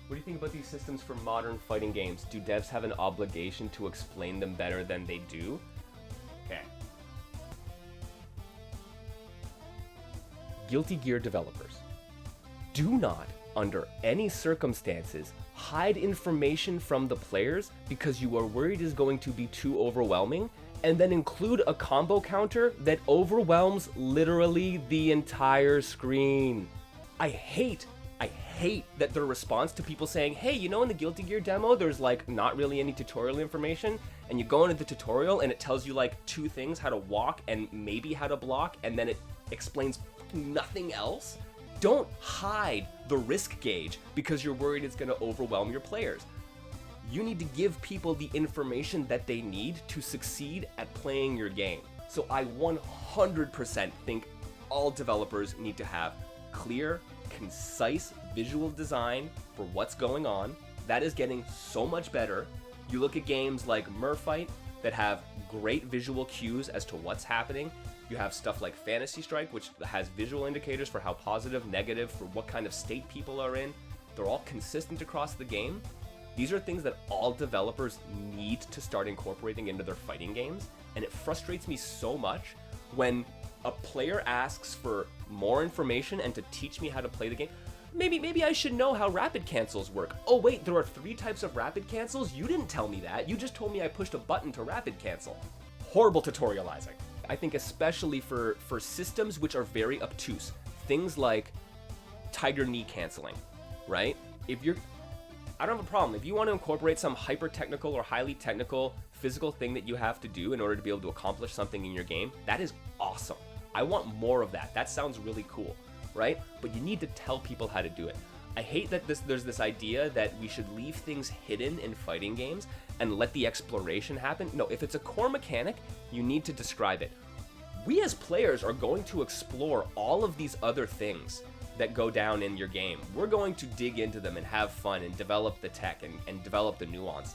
What do you think about these systems for modern fighting games? Do devs have an obligation to explain them better than they do? Okay. Guilty Gear developers, do not, under any circumstances, hide information from the players because you are worried is going to be too overwhelming, and then include a combo counter that overwhelms literally the entire screen. I hate that their response to people saying, hey, you know, in the Guilty Gear demo, there's like not really any tutorial information, and you go into the tutorial and it tells you like 2 things, how to walk and maybe how to block, and then it explains nothing else. Don't hide the risk gauge because you're worried it's going to overwhelm your players. You need to give people the information that they need to succeed at playing your game. So I 100% think all developers need to have clear, concise visual design for what's going on. That is getting so much better. You look at games like Merfight that have great visual cues as to what's happening. You have stuff like Fantasy Strike, which has visual indicators for how positive, negative, for what kind of state people are in. They're all consistent across the game. These are things that all developers need to start incorporating into their fighting games, and it frustrates me so much when a player asks for more information and to teach me how to play the game. Maybe I should know how rapid cancels work. Oh wait, there are 3 types of rapid cancels? You didn't tell me that. You just told me I pushed a button to rapid cancel. Horrible tutorializing. I think especially for systems which are very obtuse, things like Tiger Knee canceling, right? I don't have a problem. If you want to incorporate some hyper-technical or highly technical physical thing that you have to do in order to be able to accomplish something in your game, that is awesome. I want more of that. That sounds really cool, right? But you need to tell people how to do it. I hate that there's this idea that we should leave things hidden in fighting games and let the exploration happen. No, if it's a core mechanic, you need to describe it. We as players are going to explore all of these other things that go down in your game. We're going to dig into them and have fun and develop the tech and develop the nuance.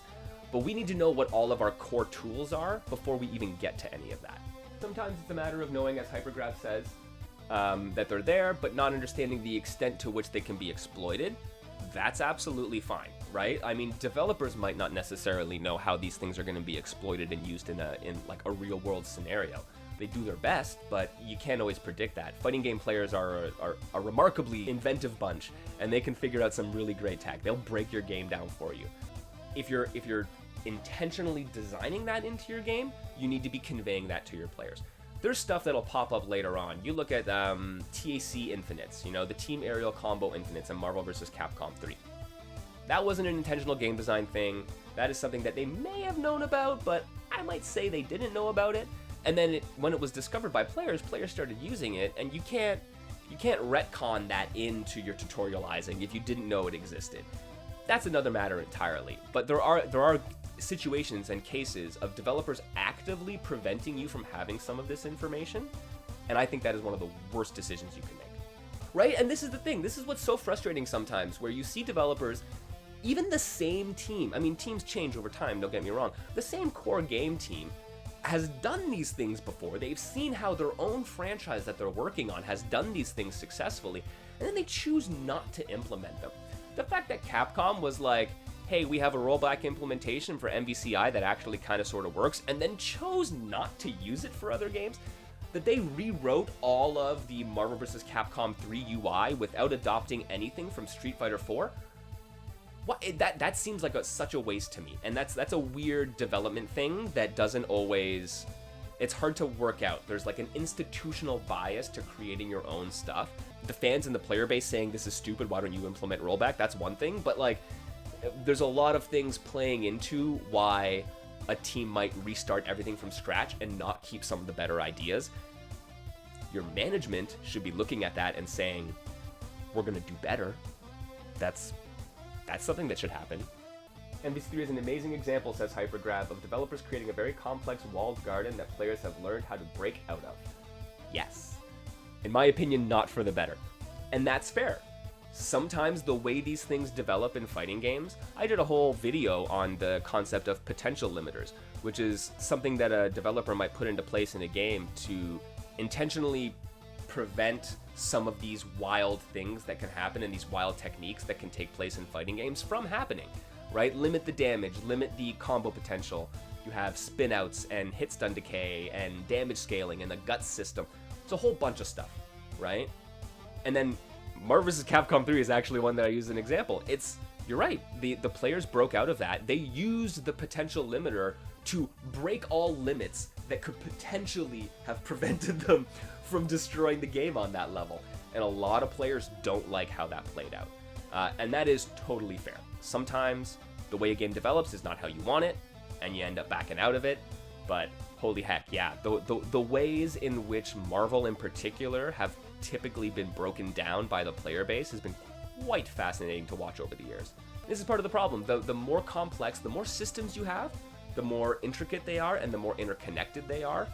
But we need to know what all of our core tools are before we even get to any of that. Sometimes it's a matter of knowing, as Hypergraph says, that they're there, but not understanding the extent to which they can be exploited. That's absolutely fine, right? I mean, developers might not necessarily know how these things are going to be exploited and used in like a real world scenario. They do their best, but you can't always predict that. Fighting game players are a remarkably inventive bunch, and they can figure out some really great tech. They'll break your game down for you. If you're intentionally designing that into your game, you need to be conveying that to your players. There's stuff that'll pop up later on. You look at TAC Infinites, you know, the Team Aerial Combo Infinites in Marvel vs. Capcom 3. That wasn't an intentional game design thing. That is something that they may have known about, but I might say they didn't know about it. And then when it was discovered by players started using it, and you can't retcon that into your tutorializing if you didn't know it existed. That's another matter entirely. But there are situations and cases of developers actively preventing you from having some of this information, and I think that is one of the worst decisions you can make. Right? And this is the thing. This is what's so frustrating sometimes, where you see developers, even the same team, I mean, teams change over time, don't get me wrong, the same core game team has done these things before. They've seen how their own franchise that they're working on has done these things successfully, and then they choose not to implement them. The fact that Capcom was like, hey, we have a rollback implementation for MVCI that actually kind of sort of works, and then chose not to use it for other games, that they rewrote all of the Marvel vs. Capcom 3 UI without adopting anything from Street Fighter 4, that seems like such a waste to me. And that's a weird development thing that doesn't always, it's hard to work out. There's like an institutional bias to creating your own stuff. The fans and the player base saying this is stupid, why don't you implement rollback? That's one thing, but like there's a lot of things playing into why a team might restart everything from scratch and not keep some of the better ideas. Your management should be looking at that and saying, we're gonna do better. That's something that should happen. MVC3 is an amazing example, says Hypergraph, of developers creating a very complex walled garden that players have learned how to break out of. Yes. In my opinion, not for the better. And that's fair. Sometimes the way these things develop in fighting games, I did a whole video on the concept of potential limiters, which is something that a developer might put into place in a game to intentionally prevent some of these wild things that can happen and these wild techniques that can take place in fighting games from happening, right? Limit the damage, limit the combo potential. You have spin outs and hit stun decay and damage scaling and the gut system. It's a whole bunch of stuff, right? And then Marvel vs. Capcom 3 is actually one that I use as an example. You're right, the players broke out of that. They used the potential limiter to break all limits that could potentially have prevented them from destroying the game on that level. And a lot of players don't like how that played out. And that is totally fair. Sometimes the way a game develops is not how you want it, and you end up backing out of it. But holy heck, yeah, the ways in which Marvel in particular have typically been broken down by the player base has been quite fascinating to watch over the years. This is part of the problem. The more complex, the more systems you have, the more intricate they are and the more interconnected they are,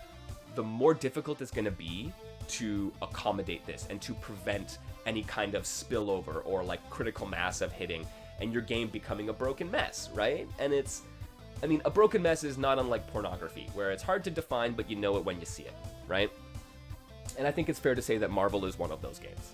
the more difficult it's going to be to accommodate this and to prevent any kind of spillover or like critical mass of hitting and your game becoming a broken mess, right? And a broken mess is not unlike pornography, where it's hard to define, but you know it when you see it, right? And I think it's fair to say that Marvel is one of those games.